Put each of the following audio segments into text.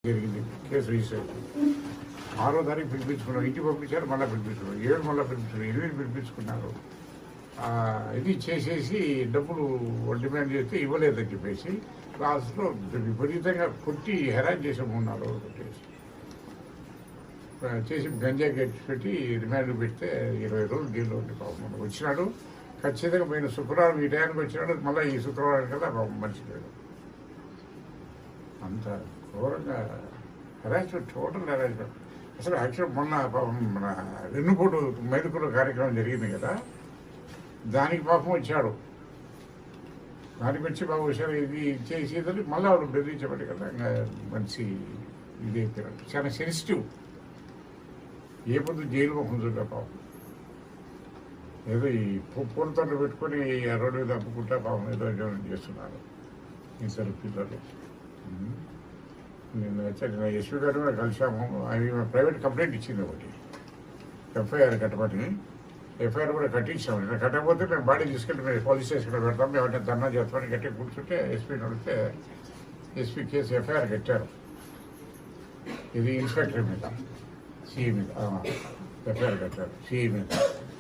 జరిగింది. Case register అయింది. 6వ తారీఖు పిలిపించుకున్నారు, ఇంటికి పంపించారు, మళ్ళీ పిలిపించుకున్నారు, 7 మళ్ళీ పిలిపించుకున్నారు, 8 పిలిపించుకున్నారు. ఇది చేసేసి డబ్బులు డిమాండ్ చేస్తే ఇవ్వలేదని చెప్పేసి లాస్ట్లో విపరీతంగా కొట్టి హెరాన్ చేసే 3-4 రోజులు కొట్టేసి చేసి గంజా గట్టి పెట్టి రిమాండ్ పెడితే 20 రోజులు జైల్లో ఉండి పాపం వచ్చినాడు. ఖచ్చితంగా పోయిన శుక్రవారం ఈ టైంకి వచ్చినాడు, మళ్ళీ ఈ శుక్రవారం కదా పాపం మర్చిపోయాడు. అంత ఘోరంగా హెరాస్మెంట్, టోటల్ హెరాస్మెంట్. అసలు యాక్చువల్ మొన్న మన వెన్నుపోటు మైదుకుల కార్యక్రమం జరిగింది కదా, దానికి పాపం వచ్చాడు. దానికి వచ్చి బాబు వచ్చారు, ఇది చేసేదని మళ్ళీ వాడు బెదిరించబడి కదా ఇంకా మంచి ఇది అయిపోయాడు. చాలా సెన్సిటివ్. ఏ పొద్దు జైలు మొహం చూడ పాపం. ఏదో ఈ పూలతోటలు పెట్టుకొని రోడ్డు మీద అప్పుకుంటా పాపం ఏదో చేస్తున్నారు ఇద్దరు పిల్లలు. నేను వచ్చాను, ఎస్పీ గారు కూడా కలిసాము. ఆయన ప్రైవేట్ కంప్లైంట్ ఇచ్చింది ఒకటి, ఎఫ్ఐఆర్ కట్టమని. ఎఫ్ఐఆర్ కూడా కట్టించాము. నేను కట్టకపోతే మేము బాడీ తీసుకెళ్ళి మేము పోలీస్ స్టేషన్లో పెడతాం, మేము ధర్నా చేస్తామని గట్టి కూర్చుంటే ఎస్పీని అడిగితే ఎస్పీ కేసు ఎఫ్ఐఆర్ కట్టారు. ఇది ఇన్స్పెక్టర్ మీద, సిఈ మీద ఎఫ్ఐఆర్ కట్టారు. సిఈ మీద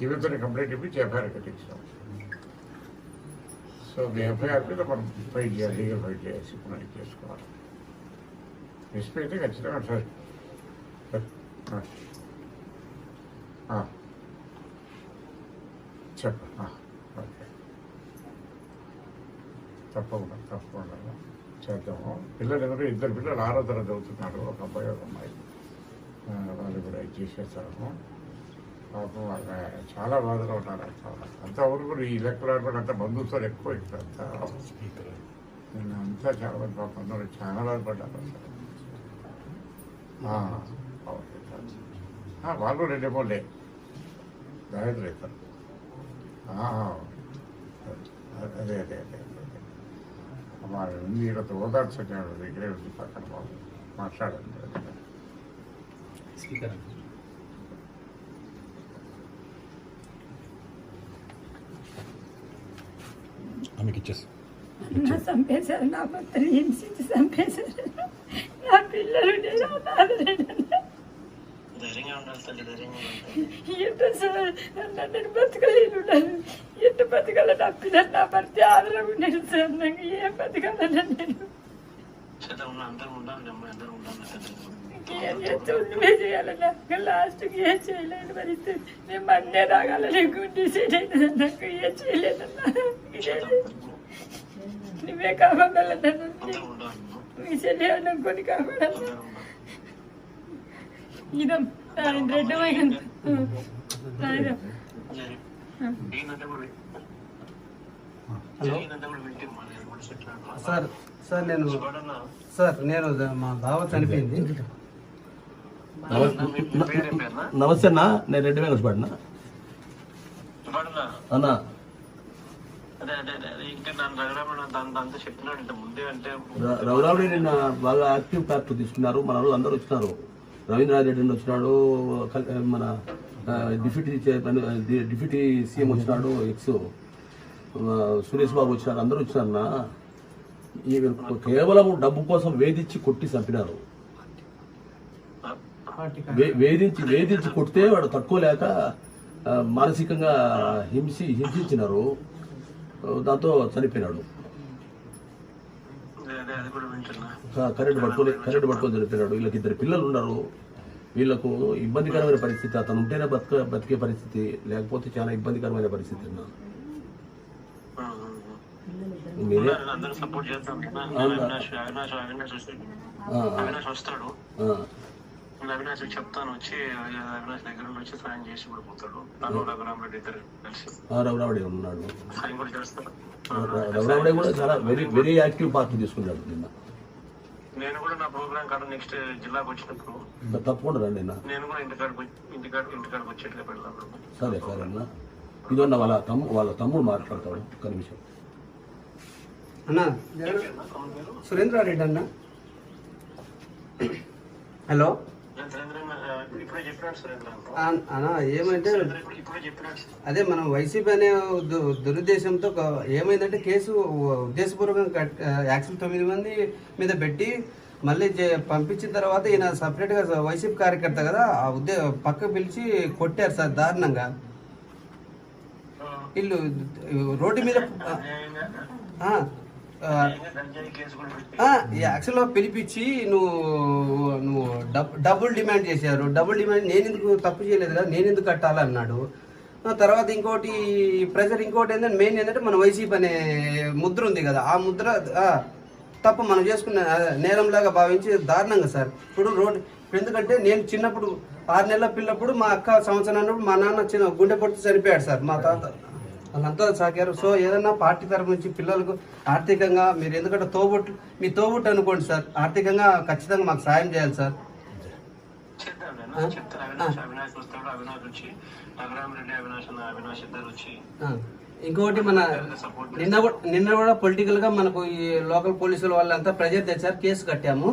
ఈవెంతో కంప్లైంట్ ఇప్పించి ఎఫ్ఐఆర్ కట్టించాం. సో మీ ఎఫ్ఐఆర్ మీద మనం ఫైట్ చేయాలి, లీగల్ ఫైట్ చేయాల్సి మనం చేసుకోవాలి. ఎస్పీ అయితే ఖచ్చితంగా సార్ చెప్ప ఓకే, తప్పకుండా చేద్దాము. పిల్లలు ఎవరు, 2 పిల్లలు 6వ తరగతి చదువుతున్నారు, ఒక అబ్బాయి ఒక అమ్మాయి. వాళ్ళు కూడా ఇది చేసేస్తాము. పాపం చాలా బాధలో ఉన్నారు. అంతా ఊరు కూడా ఈ లెక్కలు ఆడుకోవడం అంతా బంధుత్వాలు ఎక్కువ ఇక్కడ అంతా. నేను అంతా చాలా మంది పాపం చాలా బాధపడ్డాను అసలు. వాళ్ళు 2 ఏమోలే గాయత్రి అవుతారు. అదే మా ఉంది ఈరోజు ఓదార్చు దగ్గరే ఉంది పక్కన బాబు మాట్లాడండి. ఆమెకి ఇచ్చేసి చంపేశారు, నా భర్తని హింసించి చంపేశారు. నా పిల్లలు ఎట్లా సార్ నన్ను బతకలేను, ఎట్లా బతకాల? నా పిల్లలు నా భర్త ఆదరణ ఉండేది సార్. నాకు ఏం బతకాలన్నా నేను ఏం చేస్తే నువ్వే చేయాలన్నా. లాస్ట్కి ఏం చేయలేని పరిస్థితి. నేను మండే రాగాలని డిసైడ్ అయినా నాకు ఏం చేయలేదన్నా. నువ్వే కాపాడాలన్నా, మీ చెల్లి అనుకొని కాపాడాలి. ఇదం రెడ్డమైంది. హలో సార్, నేను మా బావ చనిపోయింది. నమస్తే అన్న, నేను 2 వెంకటపడినా అన్నా. రఘురాముడి నిన్న బాగా యాక్టివ్ పార్ట్ తీసుకున్నారు. మన వాళ్ళు అందరూ వచ్చినారు. రవీంద్రనాథ్ రెడ్డి వచ్చినాడు, మన డిప్యూటీ సీఎం వచ్చినాడు, ఎక్స్ సురేష్ బాబు వచ్చినారు, అందరూ వచ్చినారన్నా. కేవలం డబ్బు కోసం వేధించి కొట్టి చంపినారు. వేధించి కొడితే వాడు తట్టుకోలేక మానసికంగా హింసించినారు. దాంతో చనిపోయినాడు. కరెంటు పట్టుకొని చనిపోయినాడు. వీళ్ళకి 2 పిల్లలు ఉన్నారు. వీళ్ళకు ఇబ్బందికరమైన పరిస్థితి. అతను ఉంటేనే బతికే పరిస్థితి, లేకపోతే చాలా ఇబ్బందికరమైన పరిస్థితి. అవినాష్ చెప్తాను, వచ్చి అవినాష్ దగ్గర వచ్చి సాయం చేసి కూడా పోతాడు. రఘురామరెడ్డి ఇద్దరు కలిసి రఘురాముడి ఉన్నాడు. సాయం కూడా చేస్తారు. రఘురాముడి కూడా చాలా వెరీ యాక్టివ్ పార్ట్ తీసుకున్నాడు నిన్న. నేను కూడా నా ప్రోగ్రామ్ కాదు నెక్స్ట్ జిల్లాకు వచ్చినప్పుడు తప్పకుండా రండి. నేను కూడా ఇంటికాడికి వచ్చేట్లే పెడతాను. సరే అన్న. ఇదన్న వాళ్ళ తమ్ముడు మాట్లాడతాడు. ఒక్క నిమిషం అన్న. సురేంద్రారెడ్డి అన్న. హలో అన్నా, ఏమంటే అదే మనం వైసీపీ అనే దురుద్దేశంతో ఏమైందంటే కేసు ఉద్దేశపూర్వకంగా యాక్చువల్ 9 మంది మీద పెట్టి మళ్ళీ పంపించిన తర్వాత ఈయన సపరేట్గా వైసీపీ కార్యకర్త కదా ఆ పక్క పిలిచి కొట్టారు సార్ దారుణంగా. వీళ్ళు రోడ్డు మీద యాక్చువల్గా పిలిపించి నువ్వు డబ్బులు డిమాండ్ చేశారు. డబ్బులు డిమాండ్ నేను ఎందుకు తప్పు చేయలేదు కదా, నేను ఎందుకు కట్టాలన్నాడు. తర్వాత ఇంకోటి ప్రెజర్, ఇంకోటి ఏంటంటే మెయిన్ ఏంటంటే మన వైసీపీ అనే ముద్ర ఉంది కదా, ఆ ముద్ర తప్పు మనం చేసుకున్న నేరంలాగా భావించి దారుణంగా సార్. ఇప్పుడు రోడ్డు ఎందుకంటే నేను చిన్నప్పుడు 6 నెలల పిల్లప్పుడు మా అక్క సంవత్సరం అన్నప్పుడు మా నాన్న చిన్న గుండె పొట్టు చనిపోయాడు సార్. మా తాత వాళ్ళంతా సాగారు. సో ఏదన్నా పార్టీ తరఫు నుంచి పిల్లలకు ఆర్థికంగా మీరు ఎందుకంటే మీ తోబుట్టు అనుకోండి సార్, ఆర్థికంగా ఖచ్చితంగా మాకు సాయం చేయాలి సార్. ఇంకొకటి మన నిన్న కూడా పొలిటికల్ గా మనకు ఈ లోకల్ పోలీసుల వాళ్ళంతా ప్రెజర్ తెచ్చారు, కేసు కట్టాము.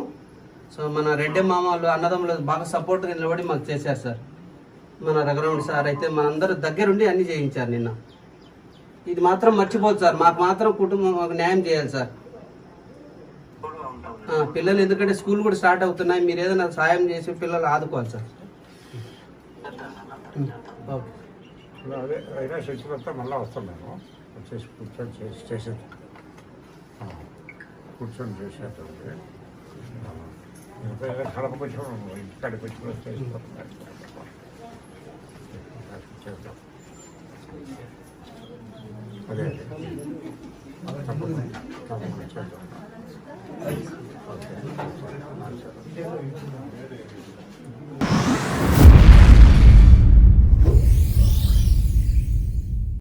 సో మన రెడ్డి మామ వాళ్ళు అన్నదమ్ములు బాగా సపోర్ట్ నిలబడి మాకు చేశారు సార్. మన రఘురాముడు సార్ అయితే మనందరూ దగ్గరుండి అన్ని చేయించారు నిన్న. ఇది మాత్రం మర్చిపోదు సార్, మాకు మాత్రం కుటుంబం న్యాయం చేయాలి సార్. పిల్లలు ఎందుకంటే స్కూల్ కూడా స్టార్ట్ అవుతున్నాయి, మీరు ఏదైనా సాయం చేసి పిల్లలు ఆదుకోవాలి సార్. ఓకే. అదే అయినా శశిలత మళ్ళీ వస్తున్నాను, వచ్చేసి కూర్చొని చేసేది కూర్చొని చేసేటండి కడప కొంచెం ఇంటికాడికి వచ్చి చేసిపోతున్నాను. చేద్దాం అదే తప్పకుండా చేద్దాం. ఓకే.